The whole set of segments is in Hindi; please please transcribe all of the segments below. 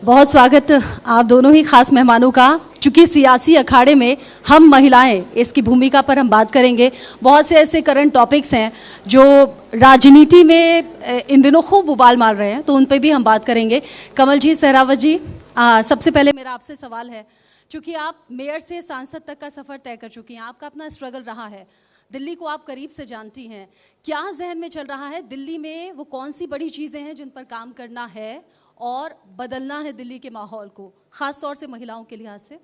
बहुत स्वागत आप दोनों ही खास मेहमानों का। चूंकि सियासी अखाड़े में हम महिलाएं, इसकी भूमिका पर हम बात करेंगे। बहुत से ऐसे करंट टॉपिक्स हैं जो राजनीति में इन दिनों खूब उबाल मार रहे हैं, तो उन पर भी हम बात करेंगे। कमलजीत सहरावत जी, सबसे पहले मेरा आपसे सवाल है, चूंकि आप मेयर से सांसद तक का सफ़र तय कर चुकी हैं, आपका अपना स्ट्रगल रहा है, दिल्ली को आप करीब से जानती हैं, क्या जहन में चल रहा है दिल्ली में वो कौन सी बड़ी चीज़ें हैं जिन पर काम करना है और बदलना है दिल्ली के माहौल को, ख़ास तौर से महिलाओं के लिहाज से?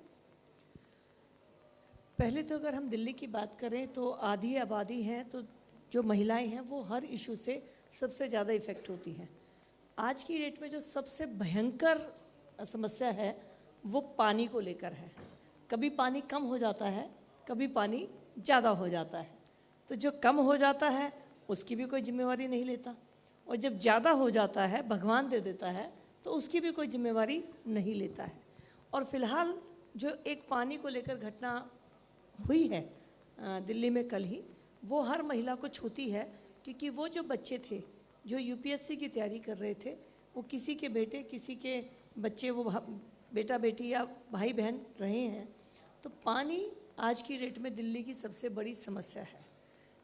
पहले तो अगर हम दिल्ली की बात करें तो आधी आबादी है, तो जो महिलाएं हैं वो हर इशू से सबसे ज़्यादा इफ़ेक्ट होती हैं। आज की डेट में जो सबसे भयंकर समस्या है वो पानी को लेकर है। कभी पानी कम हो जाता है, कभी पानी ज़्यादा हो जाता है। तो जो कम हो जाता है उसकी भी कोई जिम्मेवारी नहीं लेता, और जब ज़्यादा हो जाता है भगवान दे देता है तो उसकी भी कोई जिम्मेवारी नहीं लेता है। और फिलहाल जो एक पानी को लेकर घटना हुई है दिल्ली में कल ही, वो हर महिला को छूती है, क्योंकि वो जो बच्चे थे जो यूपीएससी की तैयारी कर रहे थे, वो किसी के बेटे, किसी के बच्चे, वो बेटा बेटी या भाई बहन रहे हैं। तो पानी आज की डेट में दिल्ली की सबसे बड़ी समस्या है।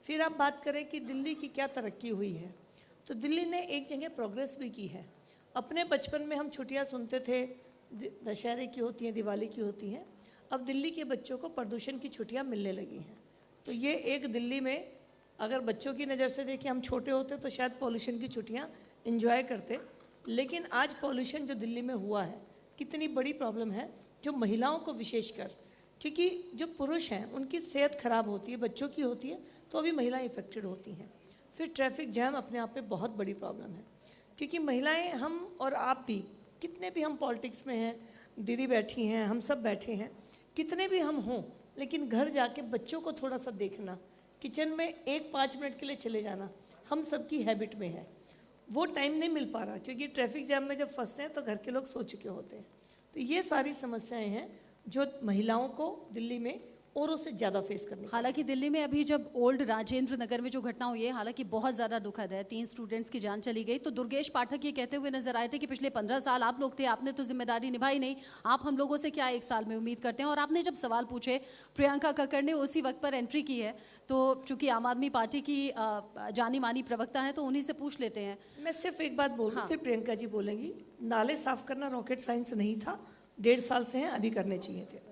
फिर आप बात करें कि दिल्ली की क्या तरक्की हुई है, तो दिल्ली ने एक जगह प्रोग्रेस भी की है। अपने बचपन में हम छुट्टियां सुनते थे, दशहरे की होती हैं, दिवाली की होती हैं। अब दिल्ली के बच्चों को प्रदूषण की छुट्टियां मिलने लगी हैं। तो ये एक दिल्ली में अगर बच्चों की नज़र से देखें, हम छोटे होते तो शायद पॉल्यूशन की छुट्टियां एंजॉय करते, लेकिन आज पॉल्यूशन जो दिल्ली में हुआ है कितनी बड़ी प्रॉब्लम है, जो महिलाओं को विशेषकर, क्योंकि जो पुरुष हैं उनकी सेहत खराब होती है, बच्चों की होती है, तो अभी महिलाएं इफेक्टेड होती हैं। फिर ट्रैफिक जैम अपने आप में बहुत बड़ी प्रॉब्लम है, क्योंकि महिलाएं, हम और आप भी, कितने भी हम पॉलिटिक्स में हैं, दीदी बैठी हैं, हम सब बैठे हैं, कितने भी हम हों, लेकिन घर जाके बच्चों को थोड़ा सा देखना, किचन में 5 मिनट के लिए चले जाना, हम सबकी हैबिट में है। वो टाइम नहीं मिल पा रहा, क्योंकि ट्रैफिक जैम में जब फंसते हैं तो घर के लोग सो चुके होते हैं। तो ये सारी समस्याएं हैं जो महिलाओं को दिल्ली में औरों से ज़्यादा फेस करनी। हालांकि दिल्ली में अभी जब ओल्ड राजेंद्र नगर में जो घटना हुई है, हालांकि बहुत ज़्यादा दुखद है, 3 स्टूडेंट्स की जान चली गई। तो दुर्गेश पाठक ये कहते हुए नजर आए थे कि पिछले 15 साल आप लोग थे, आपने तो जिम्मेदारी निभाई नहीं, आप हम लोगों से क्या 1 साल में उम्मीद करते हैं। और आपने जब सवाल पूछे, प्रियंका कक्कड़ ने उसी वक्त पर एंट्री की है, तो चूंकि आम आदमी पार्टी की जानी मानी प्रवक्ता है, तो उन्हीं से पूछ लेते हैं। मैं सिर्फ एक बात बोल रही, फिर प्रियंका जी बोलेंगी। नाले साफ करना रॉकेट साइंस नहीं था, 1.5 साल से हैं, अभी करने चाहिए थे।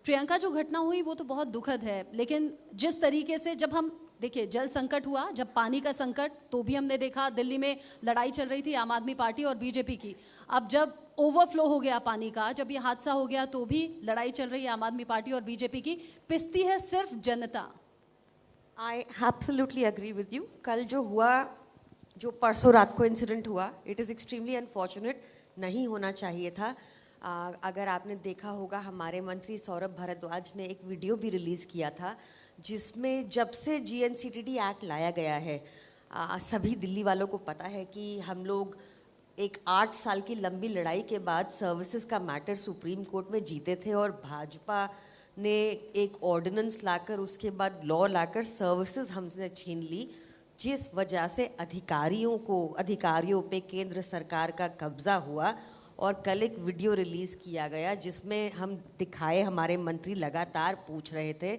प्रियंका, जो घटना हुई वो तो बहुत दुखद है, लेकिन जिस तरीके से, जब हम देखिए जल संकट हुआ, जब पानी का संकट, तो भी हमने देखा दिल्ली में लड़ाई चल रही थी आम आदमी पार्टी और बीजेपी की। अब जब ओवरफ्लो हो गया पानी का, जब ये हादसा हो गया, तो भी लड़ाई चल रही है आम आदमी पार्टी और बीजेपी की। पिसती है सिर्फ जनता। I absolutely agree with you. कल जो हुआ, जो परसों रात को इंसिडेंट हुआ, इट इज़ एक्सट्रीमली अनफॉर्चुनेट, नहीं होना चाहिए था। अगर आपने देखा होगा, हमारे मंत्री सौरभ भारद्वाज ने एक वीडियो भी रिलीज़ किया था, जिसमें जब से GNCTD एक्ट लाया गया है, सभी दिल्ली वालों को पता है कि हम लोग एक 8 साल की लंबी लड़ाई के बाद सर्विसेज का मैटर सुप्रीम कोर्ट में जीते थे, और भाजपा ने एक ऑर्डिनेंस लाकर, उसके बाद लॉ लाकर सर्विसेज हमसे छीन ली, जिस वजह से अधिकारियों पे केंद्र सरकार का कब्जा हुआ। और कल एक वीडियो रिलीज़ किया गया जिसमें हम दिखाए, हमारे मंत्री लगातार पूछ रहे थे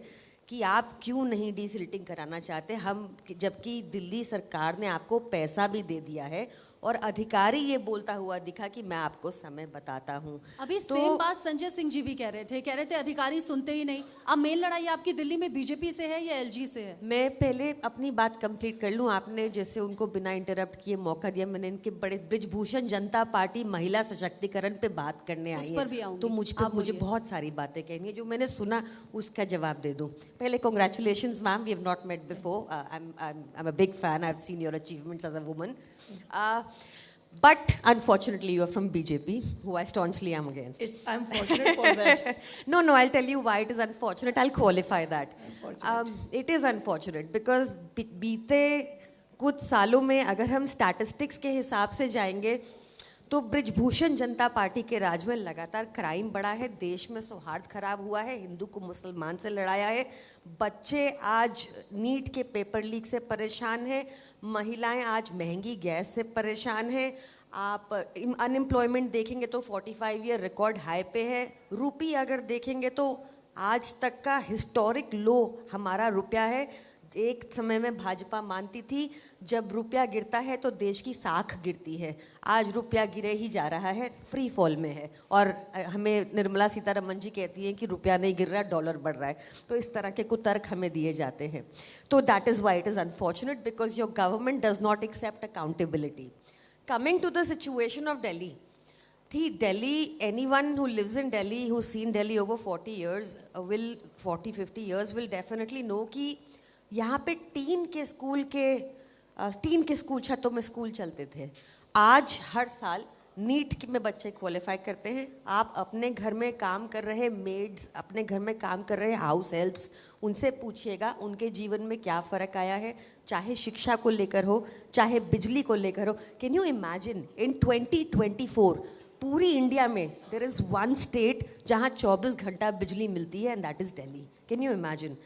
कि आप क्यों नहीं डीसिल्टिंग कराना चाहते, हम, जबकि दिल्ली सरकार ने आपको पैसा भी दे दिया है, और अधिकारी ये बोलता हुआ दिखा कि मैं आपको समय बताता हूँ। अभी सेम बात संजय सिंह जी भी कह रहे थे अधिकारी सुनते ही नहीं। अब मेन लड़ाई आपकी दिल्ली में बीजेपी से है या LG से है? मैं पहले अपनी बात कंप्लीट कर लूँ। आपने जैसे उनको बिना इंटरप्ट किए मौका दिया, मैंने इनके बड़े ब्रिजभूषण जनता पार्टी महिला सशक्तिकरण पे बात करने आई है, तो मुझे बहुत सारी बातें कहनी है। जो मैंने सुना उसका जवाब दे दूँ। पहले congratulations ma'am, we have not met before, I am a big fan, I have seen your achievements as a woman. But unfortunately, you are from BJP, who I staunchly am against. I'm fortunate for that. No, I'll tell you why it is unfortunate. I'll qualify that. It is unfortunate because बीते कुछ सालों में अगर हम स्टैटिस्टिक्स के हिसाब से जाएंगे, तो ब्रिजभूषण जनता पार्टी के राज में लगातार क्राइम बढ़ा है, देश में सौहार्द खराब हुआ है, हिंदू को मुसलमान से लड़ाया है, बच्चे आज नीट के पेपर लीक से परेशान हैं, महिलाएं आज महंगी गैस से परेशान हैं, आप अनएम्प्लॉयमेंट देखेंगे तो 45 ईयर रिकॉर्ड हाई पे है। रुपी अगर देखेंगे तो आज तक का हिस्टोरिक लो हमारा रुपया है। एक समय में भाजपा मानती थी जब रुपया गिरता है तो देश की साख गिरती है। आज रुपया गिरे ही जा रहा है, फ्री फॉल में है। और हमें निर्मला सीतारमन जी कहती हैं कि रुपया नहीं गिर रहा, डॉलर बढ़ रहा है। तो इस तरह के कुतर्क हमें दिए जाते हैं। तो that is why it is unfortunate because your government does not accept accountability. Coming to the situation of Delhi, Delhi, anyone who lives in Delhi, who's seen Delhi over 40 years, 40-50 years, will definitely know कि यहाँ पे टीन के स्कूल छतों में स्कूल चलते थे। आज हर साल नीट में बच्चे क्वालिफाई करते हैं। आप अपने घर में काम कर रहे मेड्स, अपने घर में काम कर रहे हाउस हेल्प्स, उनसे पूछिएगा उनके जीवन में क्या फ़र्क आया है, चाहे शिक्षा को लेकर हो, चाहे बिजली को लेकर हो। कैन यू इमेजिन इन 2024 पूरी इंडिया में देयर इज़ वन स्टेट जहाँ 24 घंटा बिजली मिलती है, and that is Delhi. Can you imagine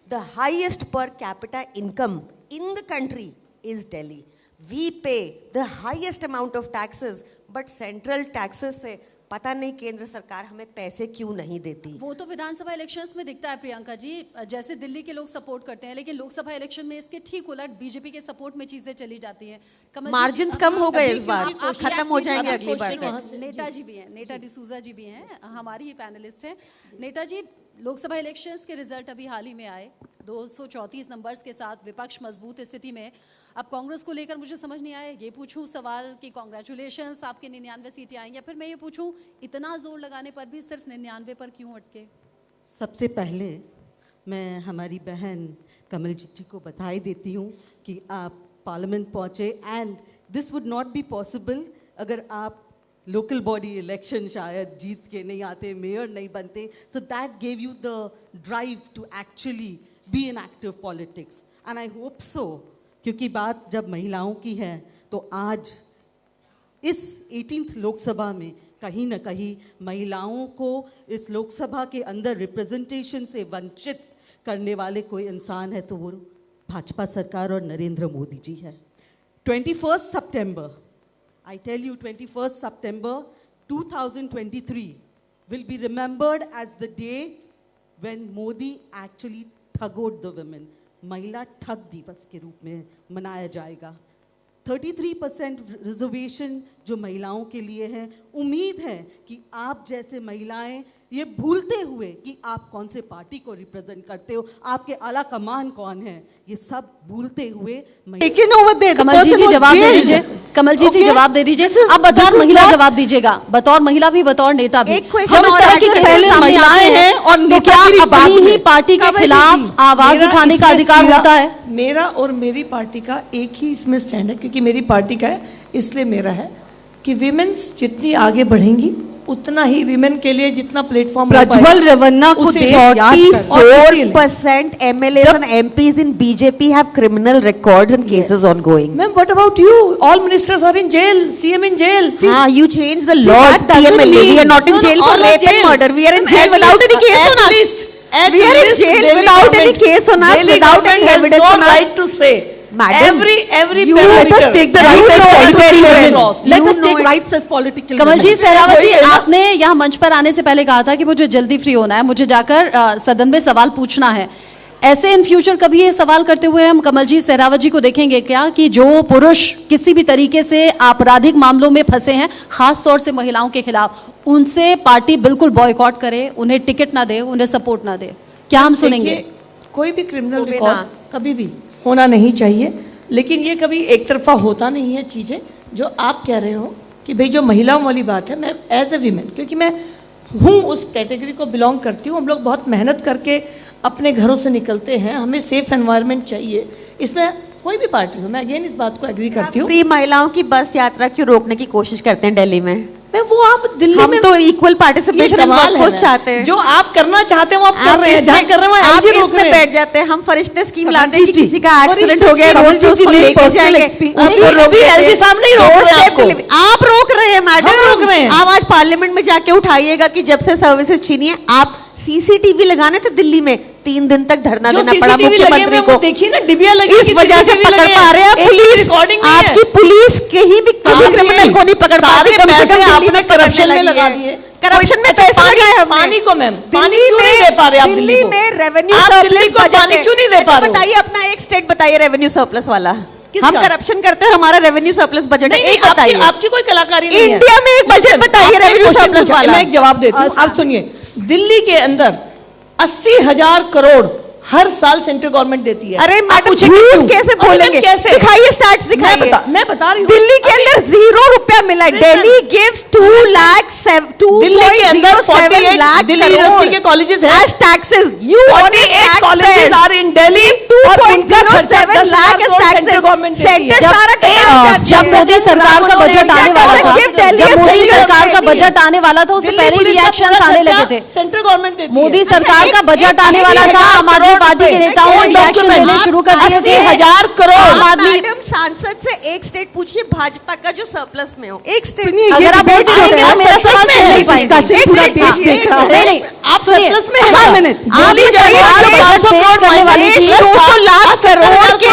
the highest per capita income in the country is Delhi. We pay the highest amount of taxes, but central taxes से पता नहीं केंद्र सरकार हमें पैसे क्यों नहीं देती। वो तो विधानसभा इलेक्शंस में दिखता है प्रियंका जी, जैसे दिल्ली के लोग सपोर्ट करते हैं, लेकिन लोकसभा इलेक्शन में इसके ठीक उलट बीजेपी के सपोर्ट में चीजें चली जाती हैं। मार्जिन्स कम हो गए इस बार, खत्म हो जाएंगे अगली बार। नेताजी भी हैं, नेता डिसूजा जी भी हैं, हमारी ही पैनलिस्ट हैं। नेताजी, लोकसभा इलेक्शंस के रिजल्ट अभी हाल ही में आए 234 नंबर्स के साथ, विपक्ष मजबूत स्थिति में। अब कांग्रेस को लेकर मुझे समझ नहीं आया, ये पूछूं सवाल कि कांग्रेचुलेशंस आपके 99 सीटें आएंगी, या फिर मैं ये पूछूं इतना जोर लगाने पर भी सिर्फ 99 पर क्यों अटके? सबसे पहले मैं हमारी बहन कमलजीत जी को बधाई देती हूँ कि आप पार्लियामेंट पहुँचे, and this would not be possible अगर आप लोकल बॉडी इलेक्शन शायद जीत के नहीं आते, मेयर नहीं बनते। So that gave you the drive to actually be in active politics, and I hope so, क्योंकि बात जब महिलाओं की है तो आज इस 18th लोकसभा में कहीं ना कहीं महिलाओं को इस लोकसभा के अंदर रिप्रेजेंटेशन से वंचित करने वाले कोई इंसान है तो वो भाजपा सरकार और नरेंद्र मोदी जी है। 21 September, I tell you, 21 September 2023 will be remembered as the day when Modi actually thugged the women। महिला ठग दिवस के रूप में मनाया जाएगा। 33% रिजर्वेशन जो महिलाओं के लिए है। उम्मीद है कि आप जैसे महिलाएं ये भूलते हुए कि आप कौन से पार्टी को रिप्रेजेंट करते हो, आपके आला कमान कौन है, ये सब भूलते हुए कमल जी जवाब दे दीजिए, कमल जी जवाब दे दीजिए। अब बतौर महिला जवाब दीजिएगा, बतौर महिला भी बतौर नेता भी। जब इस तरह की केसेस सामने आते हैं तो क्या अपनी ही पार्टी के खिलाफ आवाज उठाने का अधिकार होता है? मेरा और मेरी पार्टी का एक ही इसमें स्टैंड है, क्योंकि मेरी पार्टी का है इसलिए मेरा है कि विमेन्स जितनी आगे बढ़ेंगी उतना ही विमेन के लिए जितना प्लेटफॉर्म प्रज्वल रेवन्ना को 44% MLAs and MPs in BJP have criminal records and cases ongoing. Ma'am, what about you? All ministers are in jail, CM in jail. You changed the laws, PMLA. We are not in jail for rape and murder. We are in jail without any case on us. We are in jail without any case on us, without any evidence on us. Right to say. Madam, every let us take the rights as political. Let us take rights as political. कमल जी, सहरावत जी, आपने यहाँ मंच पर आने से पहले कहा था कि मुझे जल्दी फ्री होना है, मुझे जाकर सदन में सवाल पूछना है। ऐसे इन फ्यूचर कभी ये सवाल करते हुए हम कमल जी सहरावत जी को देखेंगे क्या कि जो पुरुष किसी भी तरीके से आपराधिक मामलों में फंसे हैं, खास तौर से महिलाओं के खिलाफ, उनसे पार्टी बिल्कुल बॉयकॉट करे, उन्हें टिकट ना दे, उन्हें सपोर्ट ना दे? क्या हम सुनेंगे? कोई भी क्रिमिनल रिकॉर्ड कभी भी होना नहीं चाहिए, लेकिन ये कभी एक तरफा होता नहीं है। चीज़ें जो आप कह रहे हो कि भाई जो महिलाओं वाली बात है, मैं एज ए वीमेन, क्योंकि मैं हूँ उस कैटेगरी को बिलोंग करती हूँ, हम लोग बहुत मेहनत करके अपने घरों से निकलते हैं, हमें सेफ एनवायरनमेंट चाहिए। इसमें कोई भी पार्टी हो, मैं अगेन इस बात को एग्री करती हूँ। फ्री महिलाओं की बस यात्रा क्यों रोकने की कोशिश करते हैं दिल्ली में? वो आप दिल्ली हम में तो इक्वल पार्टिसिपेशन चाहते हैं। जो आप करना चाहते हैं वो आप कर रहे हैं, जहाँ कर रहे हैं आप इसमें बैठ जाते हैं। हम फरिश्ते स्कीम लाते हैं कि किसी का एक्सीडेंट हो गया, रोड से उसको लेके जाएंगे। आप रोक रहे हैं मैडम, आप आज पार्लियामेंट में जाके उठाइएगा कि जब से सर्विसेज छीनी है। आप CCTV लगाने थे दिल्ली में, 3 दिन तक धरना जो देना पड़ा CCTV लगे हुए मुख्यमंत्री हैं, को। वो देखिए ना, डिबिया लगी इस हुई, वजह से CCTV पकड़ लगे पा हैं। रहे हैं एक पुलिस। रिकॉर्डिंग नहीं है। आपकी पुलिस कहीं भी क्रिमिनल को नहीं पकड़ पाती, सारे कम से कम पैसे दिल्ली आपने में पकड़ने करप्शन में लगी लगा है। दिए। करप्शन में अच्छा, पैसे पानी- लगाए हमने। पानी को मैम, पानी दिल्ली क्यों नहीं में- दे पा रहे आप दिल्ली को? में रेवेन्यू आप दिल्ली सरप्लस को बजट पानी है। क्यों नहीं दे पा अच्छा, रहे हो? बताइए अपना एक स्टेट बताइए रेवेन्यू सरप्लस वाला। किसका? हम करप्शन करते हैं और हमारा रेवेन्यू सरप्लस बजट है, नहीं, एक नहीं, बताइए। आपकी कोई कलाकारी नहीं है। इंडिया में एक बजट Listen, बताइए आपने रेवेन्यू question सरप्लस पूछा, वाला। मैं एक जवाब देती हूँ, आप सुनिए। दिल्ली के अंदर 80,000 करोड़ हर साल सेंट्रल गवर्नमेंट देती है। अरे आप मैडम पूछेंगे झूठ क्यों? कैसे अरे बोलेंगे? मैम, कैसे? दिखाइए स्टैट्स दिखाइए। मैं बता रही हूँ। दिल्ली के अंदर 0 रुपया मिला है। Listen. दिल्ली गिव्स 2 लाख दिल्ली के अंदर 48 दिल्ली यूनिवर्सिटी के कॉलेजेस हैं। as taxes you 48 colleges are in Delhi और उनका खर्चा 10,000 लाख करोड़ सेंट्रल गवर्नमेंट देती है। जब मोदी सरकार का बजट आने वाला था, जब मोदी सरकार का बजट आने वाला था, उससे पहले ही रिएक्शन आने लगे थे। सेंट्रल गवर्नमेंट देती है। मोदी सरकार का बजट आने वाला था, आम आदमी पार्टी के नेताओं ने रिएक्शन देने शुरू कर दिए थे। 80,000 करोड़। आम आदमी, मैडम सांसद से एक स्टेट पूछिए भाजपा का जो सरप्लस में हो, एक स्टेट। अगर आप बोल पाएंगे तो मेरा सवाल सुन नहीं पाएंगे। पूरा देश देख रहा है। नहीं नहीं, आप सुनिए, सरप्लस में हैं। हाँ, मिनट। आप बोली इस जाइए, सरकार आपके बजट 500 पेश करने वाली थी। 200 लाख करोड़ के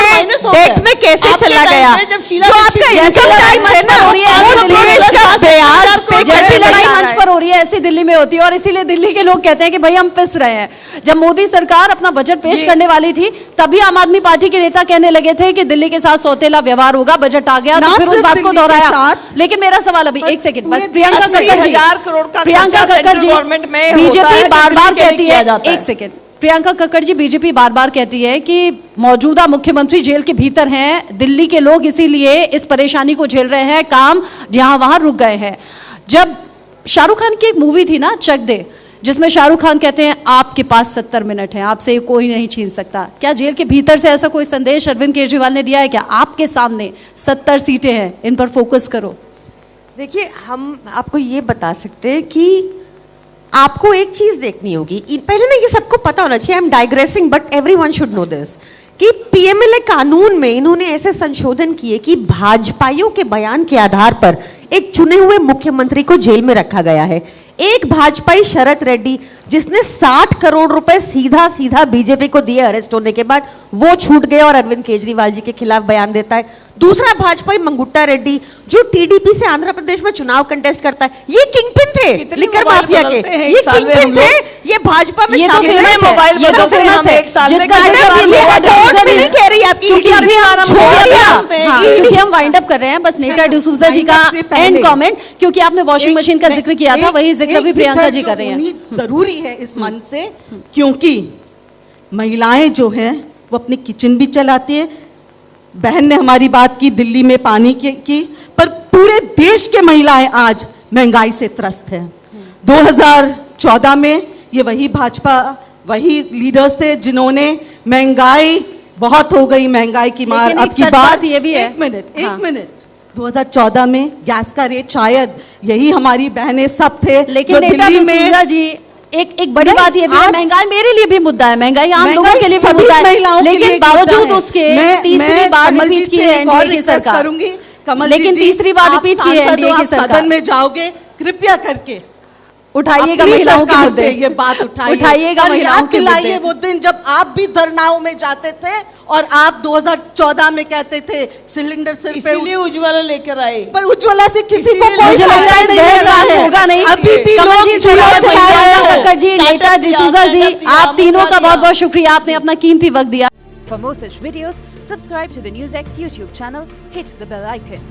डेट में कैसे आपके चला टाइम गया? पे जब शीला जो दीक्षित आपका जैसे income लड़ाई tax मंच है पर ना, हो रही है, वो ऐसे दिल्ली में देश का ब्याज पे जैसी कैसे लड़ाई चला मंच रहा है? पर हो रही है, ऐसी दिल्ली में होती है। और इसीलिए दिल्ली के लोग कहते हैं कि भाई हम पिस रहे हैं। जब मोदी सरकार अपना बजट पेश करने वाली थी, तभी आम आदमी पार्टी के नेता कहने लगे थे कि दिल्ली के साथ सौतेला व्यवहार होगा, बजट आ गया, तो ना फिर उस सिर्फ बात को दिल्ली के दोहराया। साथ, लेकिन मेरा सवाल अभी एक सेकंड बस, पूरे प्रियंका कक्कड़ जी, 80,000 करोड़ का प्रियंका खर्चा कक्कड़ जी, सेंट्रल गवर्नमेंट में होता है, बीजेपी जो बार बार दिल्ली के लिए कहती किया है, जाता है। एक सेकंड, प्रियंका कक्कड़ जी, बीजेपी बार बार कहती है कि मौजूदा मुख्यमंत्री जेल के भीतर हैं, दिल्ली के लोग इसीलिए इस परेशानी को झेल रहे हैं, काम यहां वहां रुक गए हैं। जब शाहरुख खान की एक मूवी थी ना, चक दे, जिसमें शाहरुख खान कहते हैं आपके पास 70 मिनट हैं, आपसे कोई नहीं छीन सकता, क्या जेल के भीतर से ऐसा कोई संदेश अरविंद केजरीवाल ने दिया है क्या? आपके सामने 70 सीटें हैं, इन पर फोकस करो। देखिए, हम आपको ये बता सकते हैं कि आपको एक चीज देखनी होगी। पहले ना ये सबको पता होना चाहिए, I am digressing but everyone should know this, कि पीएमएलए कानून में इन्होंने ऐसे संशोधन किए कि भाजपाइयों के बयान के आधार पर एक चुने हुए मुख्यमंत्री को जेल में रखा गया है। एक भाजपाई शरद रेड्डी, जिसने 60 करोड़ रुपए सीधा सीधा बीजेपी को दिए अरेस्ट होने के बाद, वो छूट गए और अरविंद केजरीवाल जी के खिलाफ बयान देता है। दूसरा भाजपाई मंगुट्टा रेड्डी, जो टीडीपी से आंध्र प्रदेश में चुनाव कंटेस्ट करता है, ये किंगपिन थे कितने लिकर मोबाइल माफिया के, बदलते हैं ये एक साल में हम किंगपिन थे, लोग? ये भाजपा में ये तो शामिल फेमस हैं। है, मोबाइल ये तो बदलते हैं फेमस हम है, एक साल में। जिसका मैडम, जिक्र भी ये नेता रिकॉर्ड में डिसूजा नहीं कह रही आपकी चूंकि ईडी अभी हम छोड़ दिया। चूंकि हम वाइंड अप कर रहे हैं, बस नेता डिसूजा जी का से पहले एंड कमेंट, क्योंकि आपने वॉशिंग मशीन का जिक्र किया था, वही जिक्र भी प्रियंका जी कर रही हैं। जरूरी है इस मंच से, क्योंकि महिलाएं जो हैं वो अपनी किचन भी चलाती है। बहन ने हमारी बात की दिल्ली में पानी की, पर पूरे देश के महिलाएं आज महंगाई से त्रस्त हैं। 2014 में ये वही भाजपा, वही लीडर्स थे जिन्होंने महंगाई बहुत हो गई, महंगाई की मार। लेकिन एक अब की सच बात ये भी है। एक मिनट, हाँ। एक मिनट, 2014 में गैस का रेट शायद यही हमारी बहनें सब थे लेकिन जो नेता दिल्ली में डिसूजा जी, एक बड़ी नहीं, बात ये भी है, आज- महंगाई मेरे लिए भी मुद्दा है, महंगाई आम लोगों महंगाई के लिए भी सभी मुद्दा है, महिलाओं के लिए लेकिन एक मुद्दा बावजूद है। उसके मैं तीसरी बार कमलजीत रिपीट की से है एक और एनडीए की रिक्वेस्ट सरकार, करूंगी, कमलजीत लेकिन जी, तीसरी बार आप रिपीट की है सांसद एनडीए हो, की आप सरकार। सदन में जाओगे, कृपया करके उठाइएगा अपनी महिलाओं के सरकार मुद्दे, से ये बात उठाइए, उठाइएगा और महिलाओं याद के दिलाइए मुद्दे। वो दिन जब आप भी धरनाओं में जाते थे और आप 2014 में कहते थे सिलेंडर सिर पे, इसीलिए उज्ज्वला लेकर आए। पर उज्ज्वला से किसी को इसीलिए कोई मुझे लगता है इस फायदा बहस मिल रहा का है। होगा नहीं। अभी भी कमल लोग जी, चूल्हा शेरावत जी, जला रहे प्रियंका हैं। कक्कड़ जी, नेता डिसूजा जी, आप तीनों का बहुत बहुत शुक्रिया, आपने अपना कीमती वक्त दिया। For more such videos, subscribe to the NewsX YouTube channel, hit the bell icon.